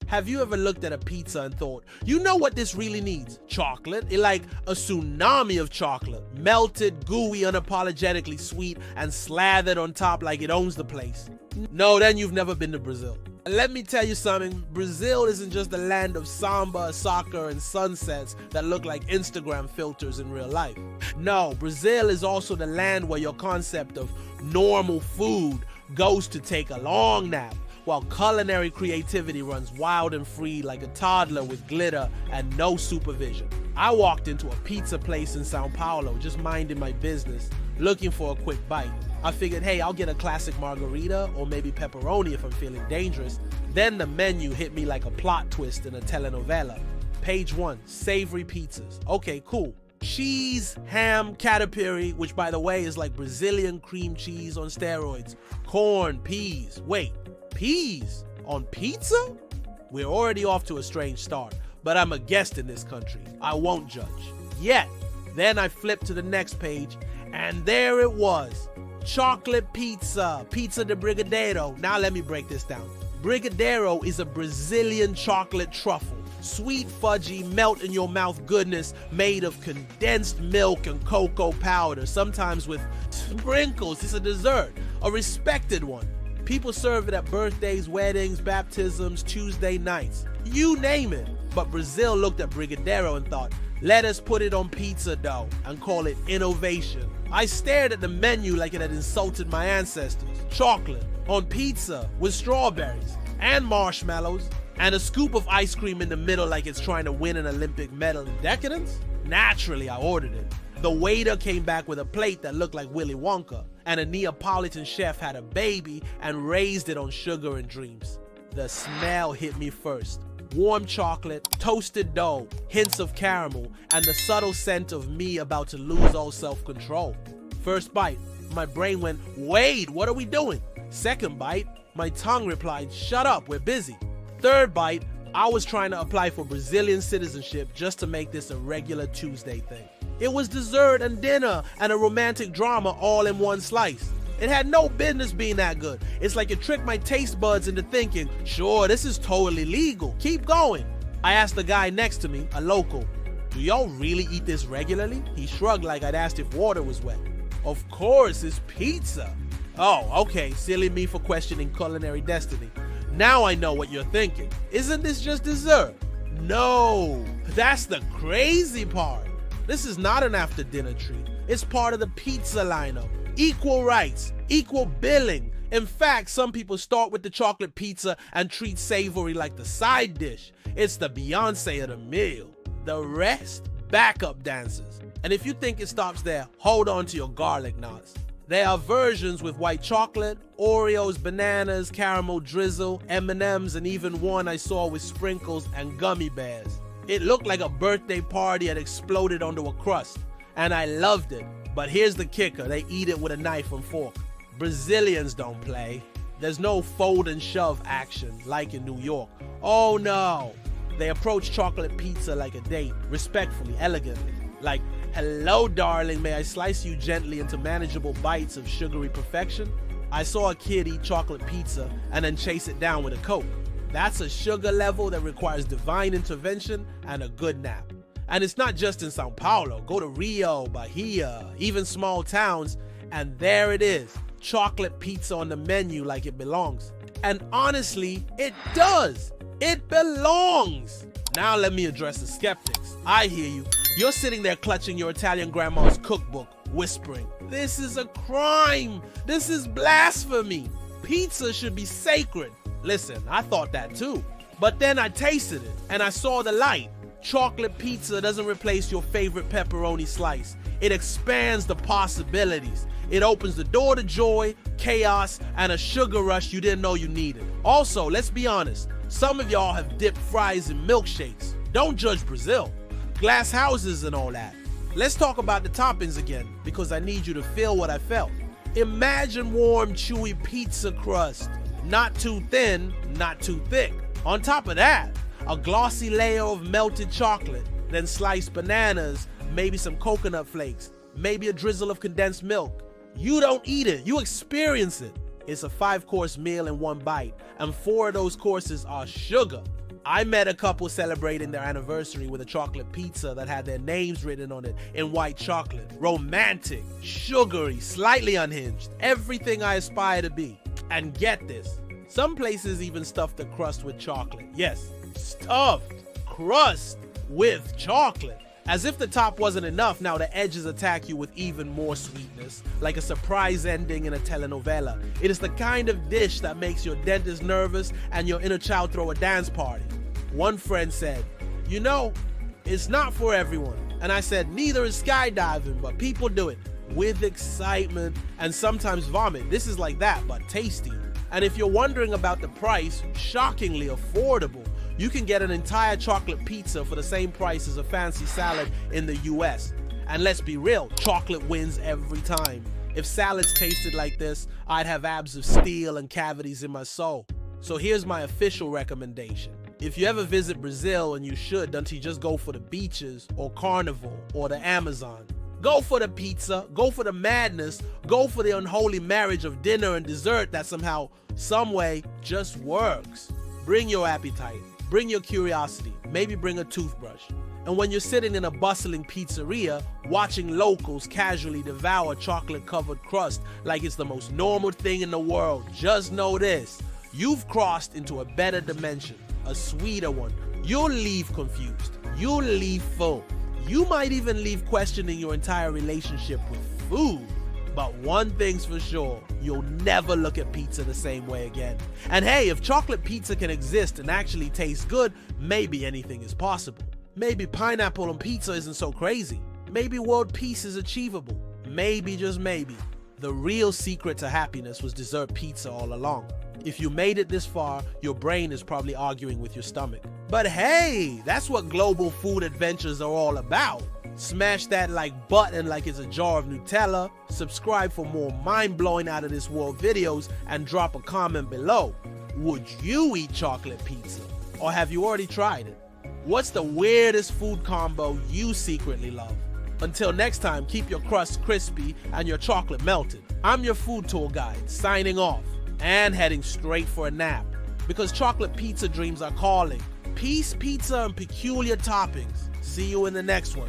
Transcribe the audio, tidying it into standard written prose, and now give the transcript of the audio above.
Have you ever looked at a pizza and thought, you know what this really needs? Chocolate. It like a tsunami of chocolate. Melted, gooey, unapologetically sweet, and slathered on top like it owns the place. No, then you've never been to Brazil. Let me tell you something, Brazil isn't just the land of samba, soccer, and sunsets that look like Instagram filters in real life. No, Brazil is also the land where your concept of normal food goes to take a long nap, while culinary creativity runs wild and free like a toddler with glitter and no supervision. I walked into a pizza place in Sao Paulo, just minding my business, looking for a quick bite. I figured, hey, I'll get a classic margarita or maybe pepperoni if I'm feeling dangerous. Then the menu hit me like a plot twist in a telenovela. Page 1, savory pizzas. Okay, cool. Cheese, ham, catupiry, which by the way is like Brazilian cream cheese on steroids. Corn, peas. Wait, peas on pizza? We're already off to a strange start, but I'm a guest in this country. I won't judge. Yet. Then I flipped to the next page, and there it was. Chocolate pizza, pizza de brigadeiro. Now let me break this down. Brigadeiro is a Brazilian chocolate truffle. Sweet, fudgy, melt in your mouth goodness made of condensed milk and cocoa powder, sometimes with sprinkles. It's a dessert, a respected one. People serve it at birthdays, weddings, baptisms, Tuesday nights. You name it. But Brazil looked at Brigadeiro and thought, let us put it on pizza dough and call it innovation. I stared at the menu like it had insulted my ancestors. Chocolate on pizza with strawberries and marshmallows and a scoop of ice cream in the middle like it's trying to win an Olympic medal in decadence? Naturally, I ordered it. The waiter came back with a plate that looked like Willy Wonka, and a Neapolitan chef had a baby and raised it on sugar and dreams. The smell hit me first. Warm chocolate, toasted dough, hints of caramel, and the subtle scent of me about to lose all self-control. First bite, my brain went, wait, what are we doing? Second bite, my tongue replied, shut up, we're busy. Third bite, I was trying to apply for Brazilian citizenship just to make this a regular Tuesday thing. It was dessert and dinner and a romantic drama all in one slice. It had no business being that good. It's like it tricked my taste buds into thinking, sure, this is totally legal. Keep going. I asked the guy next to me, a local, do y'all really eat this regularly? He shrugged like I'd asked if water was wet. Of course, it's pizza. Oh, okay, silly me for questioning culinary destiny. Now I know what you're thinking. Isn't this just dessert? No, that's the crazy part. This is not an after-dinner treat. It's part of the pizza lineup. Equal rights, equal billing. In fact, some people start with the chocolate pizza and treat savory like the side dish. It's the Beyonce of the meal. The rest, backup dancers. And if you think it stops there, hold on to your garlic knots. There are versions with white chocolate, Oreos, bananas, caramel drizzle, M&Ms, and even one I saw with sprinkles and gummy bears. It looked like a birthday party had exploded onto a crust, and I loved it. But here's the kicker, they eat it with a knife and fork. Brazilians don't play. There's no fold and shove action like in New York. Oh no. They approach chocolate pizza like a date, respectfully, elegantly. Like, hello darling, may I slice you gently into manageable bites of sugary perfection? I saw a kid eat chocolate pizza and then chase it down with a Coke. That's a sugar level that requires divine intervention and a good nap. And it's not just in Sao Paulo. Go to Rio, Bahia, even small towns, and there it is. Chocolate pizza on the menu like it belongs. And honestly, it does. It belongs. Now let me address the skeptics. I hear you. You're sitting there clutching your Italian grandma's cookbook, whispering, this is a crime. This is blasphemy. Pizza should be sacred. Listen, I thought that too. But then I tasted it and I saw the light. Chocolate pizza doesn't replace your favorite pepperoni slice. It expands the possibilities. It opens the door to joy, chaos, and a sugar rush you didn't know you needed. Also, let's be honest, some of y'all have dipped fries in milkshakes. Don't judge Brazil. Glass houses and all that. Let's talk about the toppings again, because I need you to feel what I felt. Imagine warm, chewy pizza crust. Not too thin, not too thick. On top of that, a glossy layer of melted chocolate, then sliced bananas, maybe some coconut flakes, maybe a drizzle of condensed milk. You don't eat it, you experience it. It's a 5-course meal in one bite, and 4 of those courses are sugar. I met a couple celebrating their anniversary with a chocolate pizza that had their names written on it in white chocolate. Romantic, sugary, slightly unhinged, everything I aspire to be. And get this, some places even stuff the crust with chocolate. Yes, stuffed crust with chocolate. As if the top wasn't enough, now the edges attack you with even more sweetness, like a surprise ending in a telenovela. It is the kind of dish that makes your dentist nervous and your inner child throw a dance party. One friend said, "You know, it's not for everyone." And I said, "Neither is skydiving, but people do it with excitement and sometimes vomit. This is like that, but tasty." And if you're wondering about the price, shockingly affordable. You can get an entire chocolate pizza for the same price as a fancy salad in the US. And let's be real, chocolate wins every time. If salads tasted like this, I'd have abs of steel and cavities in my soul. So here's my official recommendation. If you ever visit Brazil, and you should, don't you just go for the beaches or Carnival or the Amazon? Go for the pizza, go for the madness, go for the unholy marriage of dinner and dessert that somehow, someway, just works. Bring your appetite. Bring your curiosity, maybe bring a toothbrush. And when you're sitting in a bustling pizzeria, watching locals casually devour chocolate-covered crust like it's the most normal thing in the world, just know this: you've crossed into a better dimension, a sweeter one. You'll leave confused. You'll leave full. You might even leave questioning your entire relationship with food. But one thing's for sure, you'll never look at pizza the same way again. And hey, if chocolate pizza can exist and actually taste good, maybe anything is possible. Maybe pineapple on pizza isn't so crazy. Maybe world peace is achievable. Maybe, just maybe, the real secret to happiness was dessert pizza all along. If you made it this far, your brain is probably arguing with your stomach. But hey, that's what global food adventures are all about. Smash that like button like it's a jar of Nutella, subscribe for more mind-blowing out of this world videos, and drop a comment below. Would you eat chocolate pizza? Or have you already tried it? What's the weirdest food combo you secretly love? Until next time, keep your crust crispy and your chocolate melted. I'm your food tour guide, signing off and heading straight for a nap, because chocolate pizza dreams are calling. Peace, pizza, and peculiar toppings. See you in the next one.